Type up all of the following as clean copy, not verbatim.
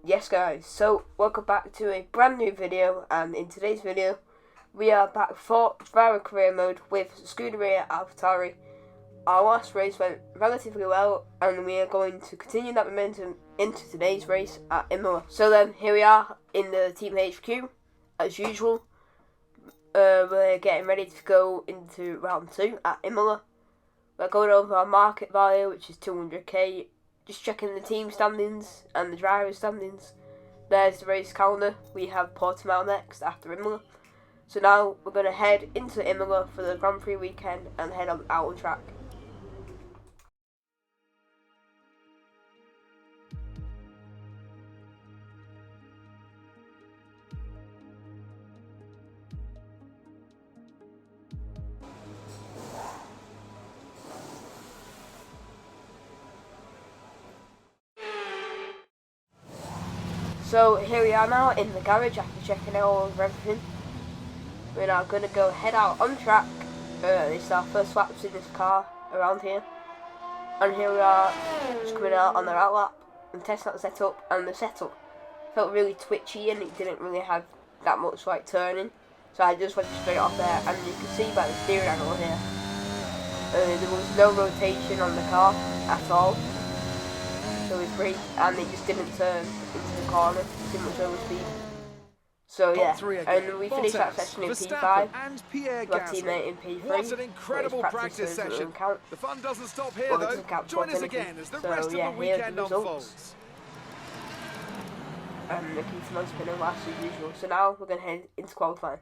Yes guys, so welcome back to a brand new video, and in today's video we are back for Driver Career Mode with Scuderia AlphaTauri. Our last race went relatively well and we are going to continue that momentum into today's race at Imola. So then, here we are in the Team HQ as usual. We're getting ready to go into round 2 at Imola. We're going over our market value, which is 200k. Just checking the team standings and the driver standings. There's the race calendar. We have Portimao next after Imola. So now we're going to head into Imola for the Grand Prix weekend and head out on track. So here we are now in the garage after checking out all of everything. We're now going to go head out on track. This is our first laps in this car around here. And here we are just coming out on the out lap and testing out the setup. And the setup felt really twitchy and it didn't really have that much like turning. So I just went straight off there, and you can see by the steering angle here. There was no rotation on the car at all. So it was great, and it just didn't turn into the corner, too much overspeed. So yeah, and we finished that session in P5, got a teammate in P3. What an incredible practice session. The fun doesn't stop here though. Join us again as the rest of the weekend unfolds. And the key to most spinner last as usual. So now we're going to head into qualifying.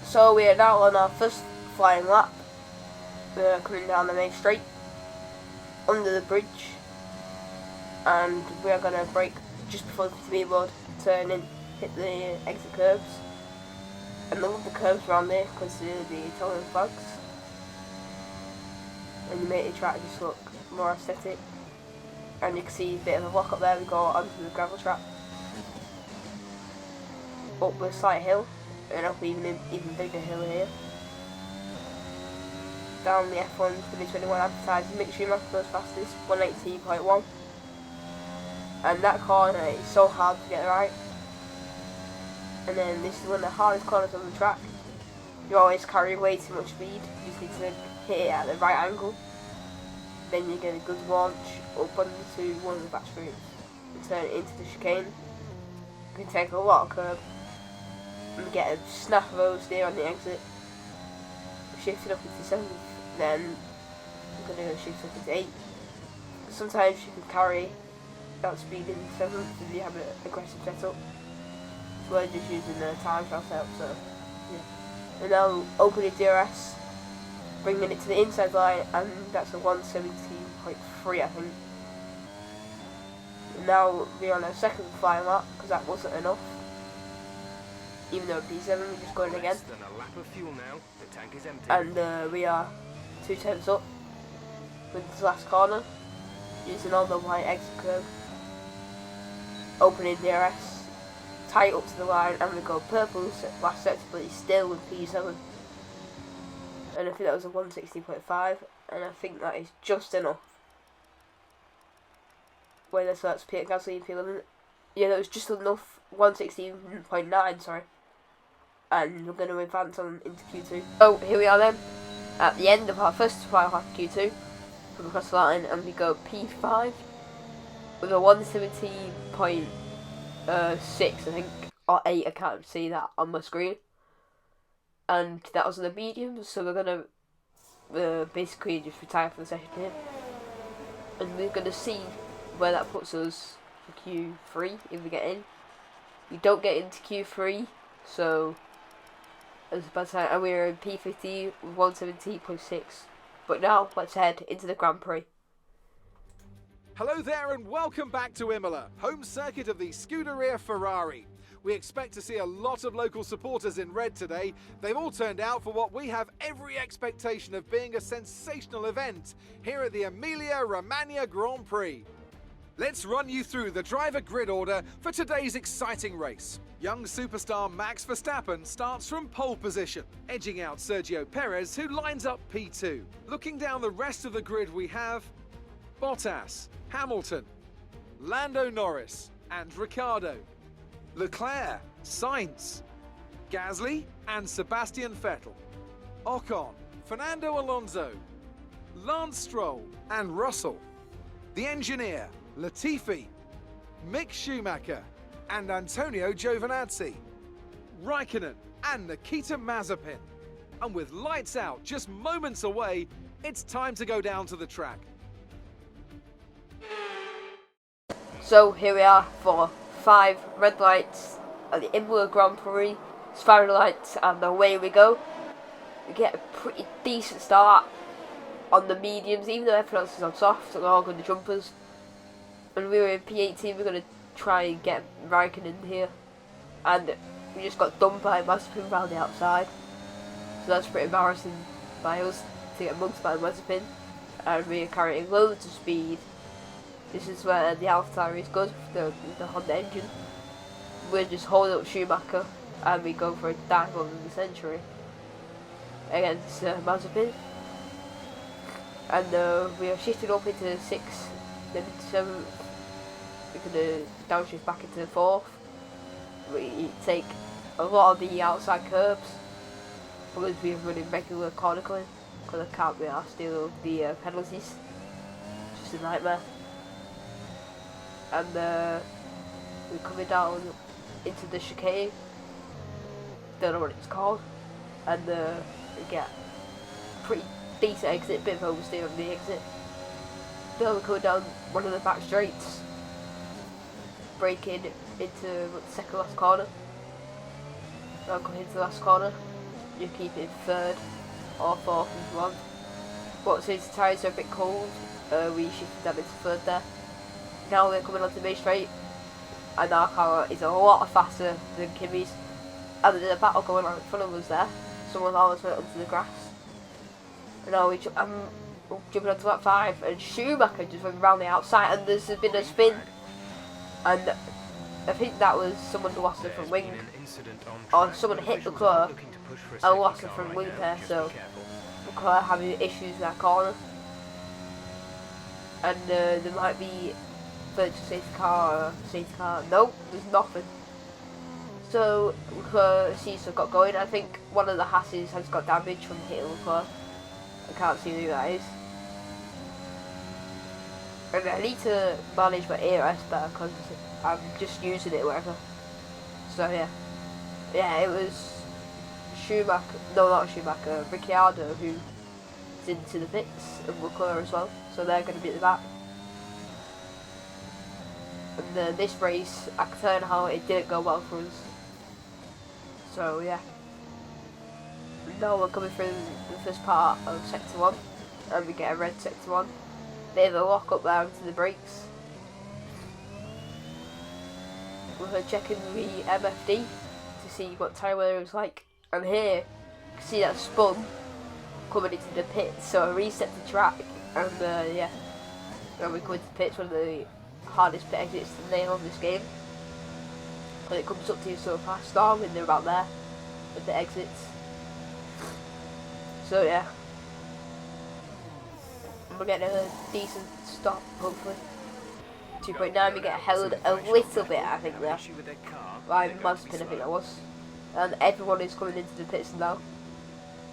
So we are now on our first flying lap. We're coming down the main straight, under the bridge, and we are going to brake just before the speedboard, turn in, hit the exit curves. And I love the curves around there because they're the Italian flags, and you make the track just look more aesthetic. And you can see a bit of a block up there. We go onto the gravel track, up a slight hill, and up even bigger hill here. Down the F1 2021 advertising, Mick Schumacher goes fastest, 180.1. And that corner is so hard to get right. And then this is one of the hardest corners on the track. You always carry way too much speed, you just need to hit it at the right angle. Then you get a good launch up onto one of the back streets and turn it into the chicane. You can take a lot of curb and get a snap of oversteer on the exit. Shift it up into 7th, then I'm going to shift up into 8th. Sometimes you can carry that speed in 7th if you have an aggressive setup. So we're just using the time trial setup, so yeah. And now opening DRS, bringing it to the inside line, and that's a 117.3 I think. And now we're on our second flying lap because that wasn't enough. Even though P7, we're just going again. And we are 2 tenths up with this last corner, using all the white exit curve, opening DRS, tight up to the line, and we go purple last sector, but he's still with P7. And I think that was a 160.5, and I think that is just enough. Wait, so that's Peter Gasly in P11. Yeah, that was just enough, 116.9, sorry. And we're going to advance on into Q2. So here we are then, at the end of our first file after Q2, from across the line, and we go P5 with a 170.6 I think, or 8, I can't see that on my screen. And that was on the medium, so we're going to basically just retire for the session here. And we're going to see where that puts us for Q3 if we get in. We don't get into Q3, so as bad time, and we're in P50 with 170.6. But now let's head into the Grand Prix. Hello there and welcome back to Imola, home circuit of the Scuderia Ferrari. We expect to see a lot of local supporters in red today. They've all turned out for what we have every expectation of being a sensational event here at the Emilia-Romagna Grand Prix. Let's run you through the driver grid order for today's exciting race. Young superstar Max Verstappen starts from pole position, edging out Sergio Perez, who lines up P2. Looking down the rest of the grid, we have Bottas, Hamilton, Lando Norris and Ricciardo, Leclerc, Sainz, Gasly and Sebastian Vettel, Ocon, Fernando Alonso, Lance Stroll and Russell, the engineer, Latifi, Mick Schumacher and Antonio Giovinazzi, Raikkonen and Nikita Mazepin. And with lights out just moments away, it's time to go down to the track. So here we are for 5 red lights at the Imola Grand Prix. It's 5 red lights and away we go. We get a pretty decent start on the mediums, even though everyone else is on soft and all good the jumpers. When we were in P18, we're going to try and get Raikkonen here, and we just got dumped by Mazepin around the outside, so that's pretty embarrassing by us to get mugged by Mazepin, and we are carrying loads of speed. This is where the AlphaTauri is good, the Honda engine. We're just holding up Schumacher, and we go for a dive over the century against Mazepin, and we are shifting up into 6th, then 7th. We're going to downshift back into 4th. We take a lot of the outside curbs because we're running regular corner clean, because I can't be arsed to deal with the penalties. It's just a nightmare. And we're coming down into the chicane, don't know what it's called, and we get a pretty decent exit, bit of oversteer on the exit. Then we're coming down one of the back straights, braking into the second last corner. Now coming into the last corner, you keep it 3rd or 4th if you want. But since the tyres are a bit cold, we shifted down into 3rd there. Now we're coming onto the main straight, and our car is a lot faster than Kimi's. And there's a battle going on in front of us there. Someone almost went onto the grass. And now I'm jumping onto lap 5, and Schumacher just went round the outside, and there's been a spin. And I think that was someone who lost the front wing, or someone hit Leclerc and lost the front wing there, so Leclerc having issues with that corner. And there might be virtual safety car or safety car. Nope, there's nothing. So Leclerc seems to have got going. I think one of the Hasses has got damage from hitting Leclerc. I can't see who that is. And I need to manage my ARS better because I'm just using it wherever. So yeah, it was Schumacher, no not Schumacher, Ricciardo who's into the pits, and Leclerc as well. So they're going to be at the back. And this race, I can tell you how it didn't go well for us. So yeah. Now we're coming through the first part of sector 1, and we get a red sector 1. They have a lock up there into the brakes. We're checking the MFD to see what tyre wear is like, and here you can see that spun coming into the pit, so I reset the track, and yeah, when we come into the pits, one of the hardest pit exits to nail on this game, and it comes up to you so fast. Storm and they're about there with the exits. So yeah, we're getting a decent stop hopefully. 2.9, we get held a little bit I think there by Mazepin, I think that was, and everyone is coming into the pits now.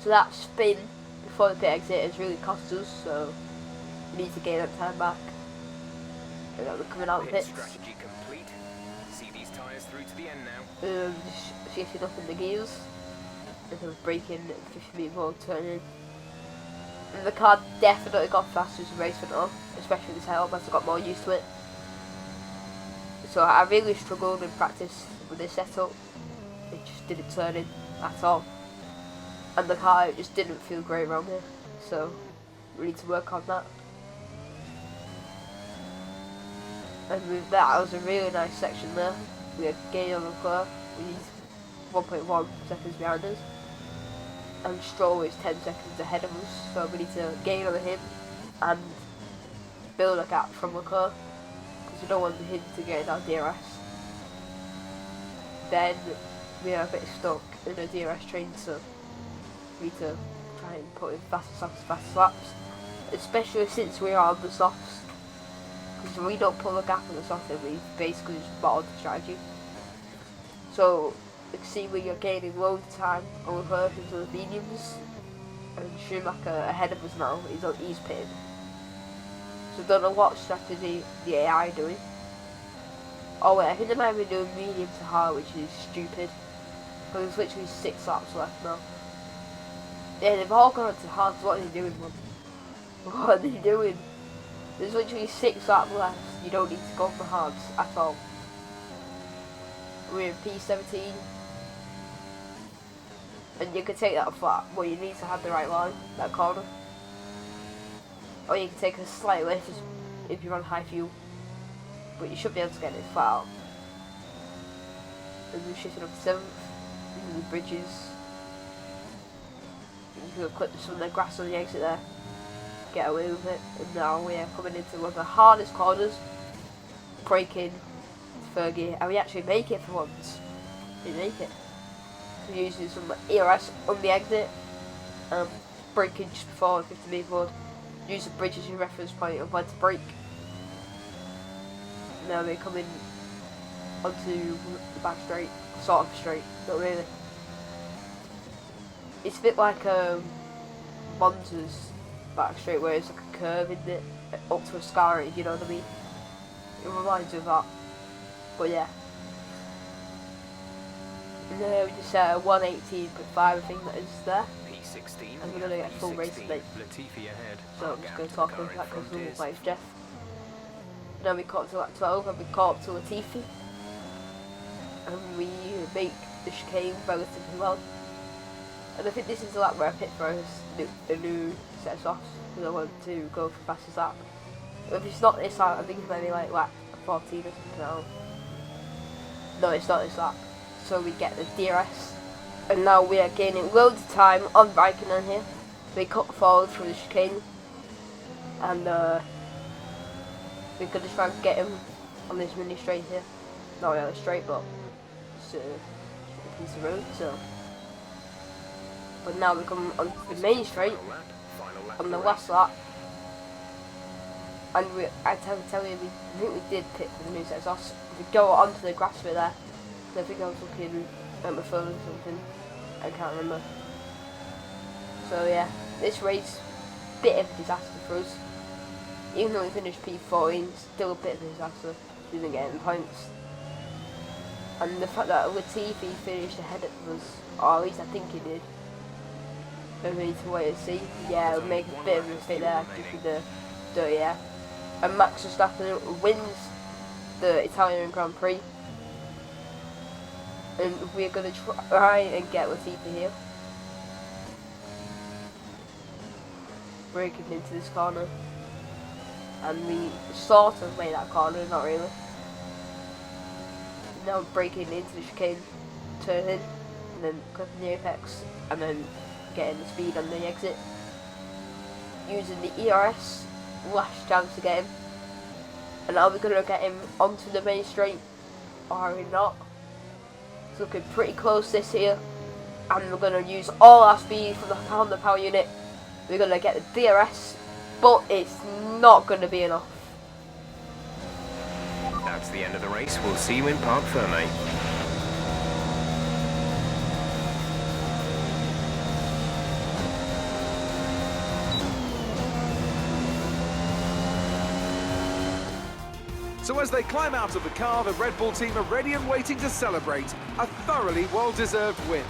So that spin before the pit exit has really cost us, so we need to gain that time back. And we're coming out of the pits. Strategy complete. See these tyres through to the end now. Just shifting up in the gears, and then braking 50 metre more turning. And the car definitely got faster as the race went on, especially this setup as I got more used to it. So I really struggled in practice with this setup. It just didn't turn in at all, and the car just didn't feel great around here. So we need to work on that. And with that, was a really nice section there. we are gaining on Leclerc. He's 1.1 seconds behind us. And Stroll is 10 seconds ahead of us, so we need to gain on him and build a gap from Leclerc, because we don't want him to get in our DRS. Then we are a bit stuck in a DRS train, so we need to try and put in fast laps, especially since we are on the softs, because if we don't pull a gap on the soft, then we basically just bottled the strategy. So you can see we are gaining loads of time on Leclerc into the mediums, and Schumacher ahead of us now, he's pitted. So I don't know what strategy the AI doing. Oh wait, I think they might be doing medium to hard, which is stupid, because there's literally 6 laps left now. Yeah, they've all gone to hard, so what are they doing, man? What are they doing? There's literally 6 laps left, you don't need to go for hards at all. We're in P17, and you can take that flat, but you need to have the right line, that corner. Or you can take a slight lift if you're on high fuel, but you should be able to get it flat out. And we're shifting up to 7th, using the bridges. You can clip some of the grass on the exit there, get away with it, and now we are coming into one of the hardest corners, braking to third gear, and we actually make it for once. We make it. We're using some ERS on the exit, braking just before 50 metre forward. Use the bridge as your reference point of when to brake. Now we're coming onto the back straight, sort of straight, not really. It's a bit like Monza's back straight, where it's like a curve, isn't it? Up to a scarry, you know what I mean? It reminds me of that. But yeah. And then we just set a 118.5, I think that is there. P16. And we're going to get full race today. Latifi ahead. So I'm just going to talk about that because we'll play with Jeff. Then we caught up to lap 12 and we caught up to Latifi. And we make the chicane relatively well. And I think this is the lap where I picked for a new set of softs, because I want to go for fastest lap. If it's not this lap, I think it's maybe like lap 14 or something now. No, it's not this lap. So we get the DRS. And now we are gaining loads of time on Raikkonen here. We cut forward through the chicane. And we're going to try and get him on this mini straight here. Not really straight, but it's a piece of road, so. But now we come onto the main straight on the last lap. And I tell you, I think we did pick for the new set of softs. We go onto the grass bit there. I think I was looking at my phone or something. I can't remember. So yeah, this race, bit of a disaster for us. Even though we finished P14, still a bit of a disaster. Didn't get any points. And the fact that Latifi finished ahead of us, or at least I think he did. We need to wait and see. Yeah, we'll make a bit of a mistake there with the dirty air. And Max Verstappen wins the Italian Grand Prix. And we're going to try and get Latifi here. Breaking into this corner. And we sort of made that corner, not really. Now breaking into the chicane, turning, and then clipping the apex, and then getting the speed on the exit. Using the ERS, last chance to get him. And are we going to get him onto the main straight, or are we not? It's looking pretty close this here, and we're going to use all our speed from the Honda power unit. We're going to get the DRS, but it's not going to be enough. That's the end of the race. We'll see you in Parc Ferme. So as they climb out of the car, the Red Bull team are ready and waiting to celebrate a thoroughly well-deserved win.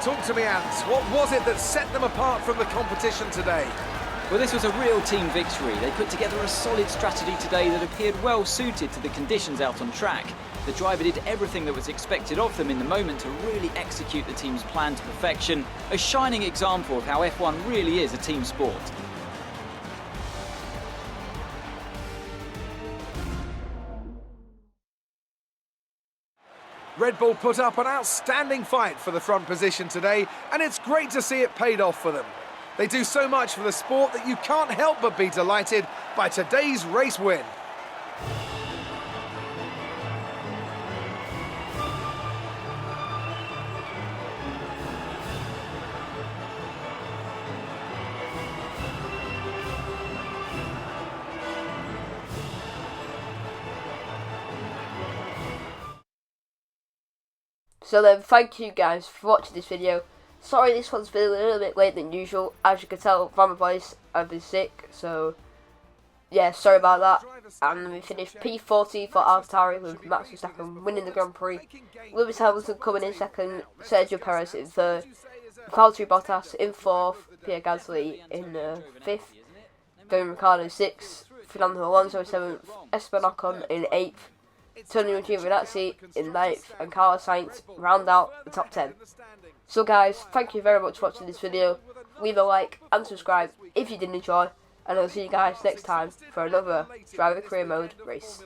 Talk to me, Ant. What was it that set them apart from the competition today? Well, this was a real team victory. They put together a solid strategy today that appeared well suited to the conditions out on track. The driver did everything that was expected of them in the moment to really execute the team's plan to perfection. A shining example of how F1 really is a team sport. Red Bull put up an outstanding fight for the front position today, and it's great to see it paid off for them. They do so much for the sport that you can't help but be delighted by today's race win. So then, thank you guys for watching this video. Sorry this one's been a little bit late than usual. As you can tell from my voice, I've been sick, so yeah, sorry about that. And we finished P40 for AlphaTauri with Max Verstappen winning the Grand Prix. Lewis Hamilton coming in second, Sergio Perez in third, Valtteri Bottas in fourth, Pierre Gasly in fifth, Daniel Ricciardo in sixth, Fernando Alonso seventh, Esteban Ocon in eighth, Antonio Giovinazzi in ninth, and Carlos Sainz round out the top 10. So guys, thank you very much for watching this video. Leave a like and subscribe if you did enjoy, and I'll see you guys next time for another Driver Career Mode race.